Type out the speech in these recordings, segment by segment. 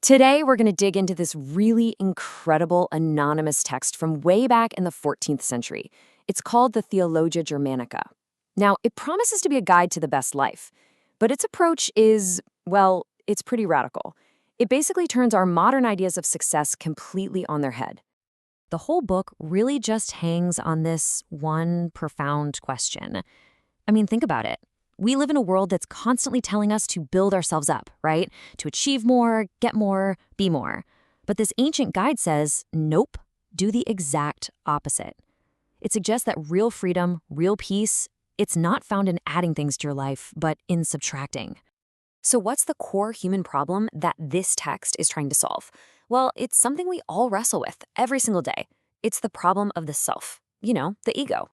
Today, we're going to dig into this really incredible anonymous text from way back in the 14th century. It's called the Theologia Germanica. Now, it promises to be a guide to the best life, but its approach is, well, it's pretty radical. It basically turns our modern ideas of success completely on their head. The whole book really just hangs on this one profound question. I mean, think about it. We live in a world that's constantly telling us to build ourselves up, right? To achieve more, get more, be more. But this ancient guide says, nope, do the exact opposite. It suggests that real freedom, real peace, it's not found in adding things to your life, but in subtracting. So what's the core human problem that this text is trying to solve? Well, it's something we all wrestle with every single day. It's the problem of the self, the ego.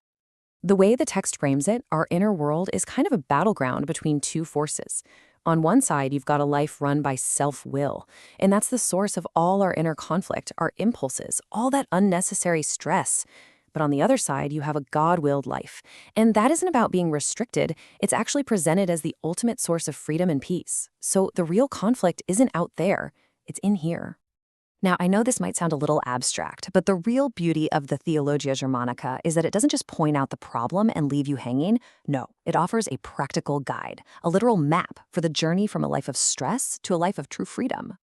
The way the text frames it, our inner world is kind of a battleground between two forces. On one side, you've got a life run by self-will, and that's the source of all our inner conflict, our impulses, all that unnecessary stress. But on the other side, you have a God-willed life, and that isn't about being restricted. It's actually presented as the ultimate source of freedom and peace. So the real conflict isn't out there, it's in here. Now, I know this might sound a little abstract, but the real beauty of the Theologia Germanica is that it doesn't just point out the problem and leave you hanging. No, it offers a practical guide, a literal map for the journey from a life of stress to a life of true freedom.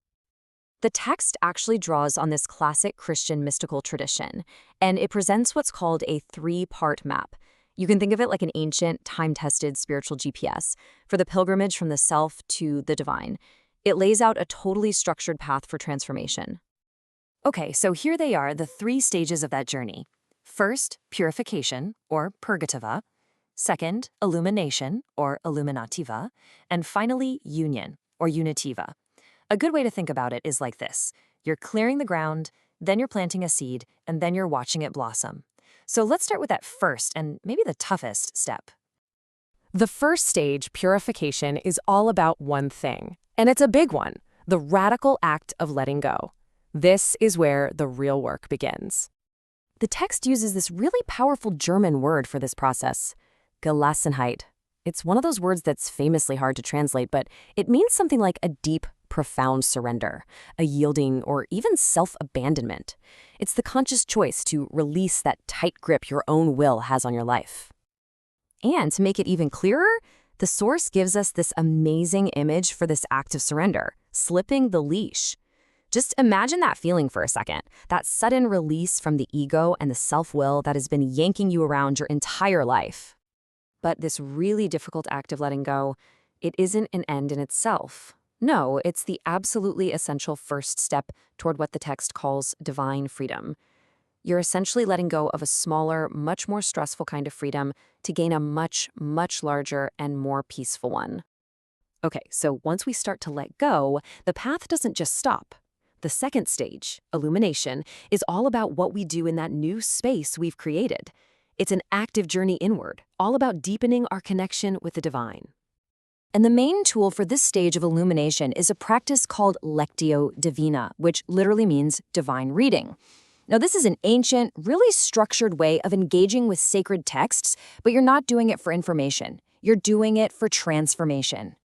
The text actually draws on this classic Christian mystical tradition, and it presents what's called a three-part map. You can think of it like an ancient, time-tested spiritual GPS for the pilgrimage from the self to the divine. It lays out a totally structured path for transformation. Okay, so here they are, the three stages of that journey. First, purification, or purgativa. Second, illumination, or illuminativa. And finally, union, or unitiva. A good way to think about it is like this. You're clearing the ground, then you're planting a seed, and then you're watching it blossom. So let's start with that first, and maybe the toughest step. The first stage, purification, is all about one thing, and it's a big one, the radical act of letting go. This is where the real work begins. The text uses this really powerful German word for this process, Gelassenheit. It's one of those words that's famously hard to translate, but it means something like a deep, profound surrender, a yielding, or even self-abandonment. It's the conscious choice to release that tight grip your own will has on your life. And to make it even clearer, the source gives us this amazing image for this act of surrender, slipping the leash. Just imagine that feeling for a second, that sudden release from the ego and the self-will that has been yanking you around your entire life. But this really difficult act of letting go, it isn't an end in itself. No, it's the absolutely essential first step toward what the text calls divine freedom. You're essentially letting go of a smaller, much more stressful kind of freedom to gain a much, much larger and more peaceful one. Okay, so once we start to let go, the path doesn't just stop. The second stage, illumination, is all about what we do in that new space we've created. It's an active journey inward, all about deepening our connection with the divine. And the main tool for this stage of illumination is a practice called Lectio Divina, which literally means divine reading. Now, this is an ancient, really structured way of engaging with sacred texts, but you're not doing it for information. You're doing it for transformation.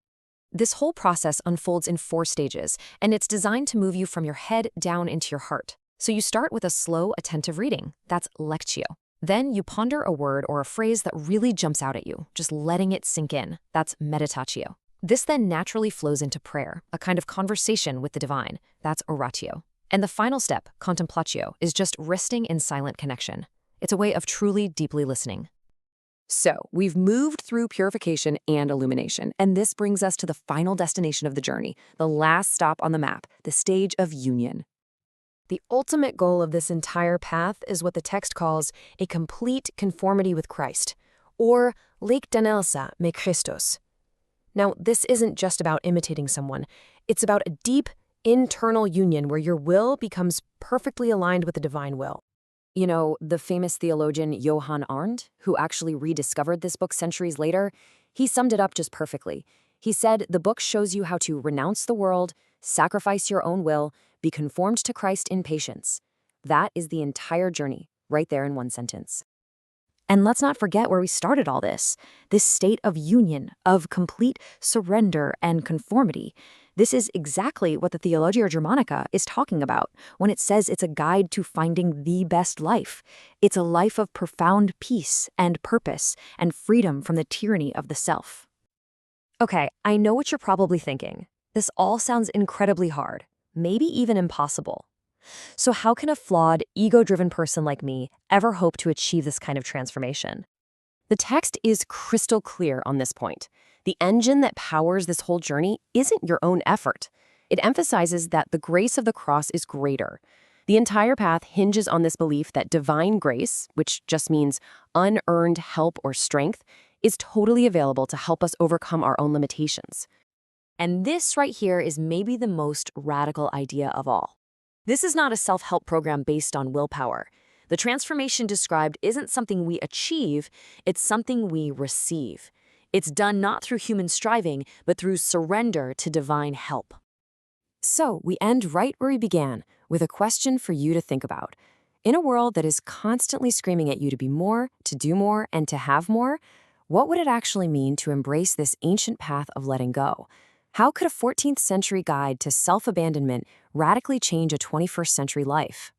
This whole process unfolds in 4 stages, and it's designed to move you from your head down into your heart. So you start with a slow, attentive reading. That's lectio. Then you ponder a word or a phrase that really jumps out at you, just letting it sink in. That's meditatio. This then naturally flows into prayer, a kind of conversation with the divine. That's oratio. And the final step, contemplatio, is just resting in silent connection. It's a way of truly, deeply listening. So, we've moved through purification and illumination, and this brings us to the final destination of the journey, the last stop on the map, the stage of union. The ultimate goal of this entire path is what the text calls a complete conformity with Christ, or likdanelse med Christus. Now, this isn't just about imitating someone. It's about a deep, internal union where your will becomes perfectly aligned with the divine will. You know, the famous theologian Johann Arndt, who actually rediscovered this book centuries later, he summed it up just perfectly. He said the book shows you how to renounce the world, sacrifice your own will, be conformed to Christ in patience. That is the entire journey, right there in one sentence. And let's not forget where we started all this state of union, of complete surrender and conformity. This is exactly what the Theologia Germanica is talking about when it says it's a guide to finding the best life. It's a life of profound peace and purpose and freedom from the tyranny of the self. Okay, I know what you're probably thinking. This all sounds incredibly hard, maybe even impossible. So how can a flawed, ego-driven person like me ever hope to achieve this kind of transformation? The text is crystal clear on this point. The engine that powers this whole journey isn't your own effort. It emphasizes that the grace of the cross is greater. The entire path hinges on this belief that divine grace, which just means unearned help or strength, is totally available to help us overcome our own limitations. And this right here is maybe the most radical idea of all. This is not a self-help program based on willpower. The transformation described isn't something we achieve, it's something we receive. It's done not through human striving, but through surrender to divine help. So we end right where we began, with a question for you to think about. In a world that is constantly screaming at you to be more, to do more, and to have more, what would it actually mean to embrace this ancient path of letting go? How could a 14th century guide to self-abandonment radically change a 21st century life?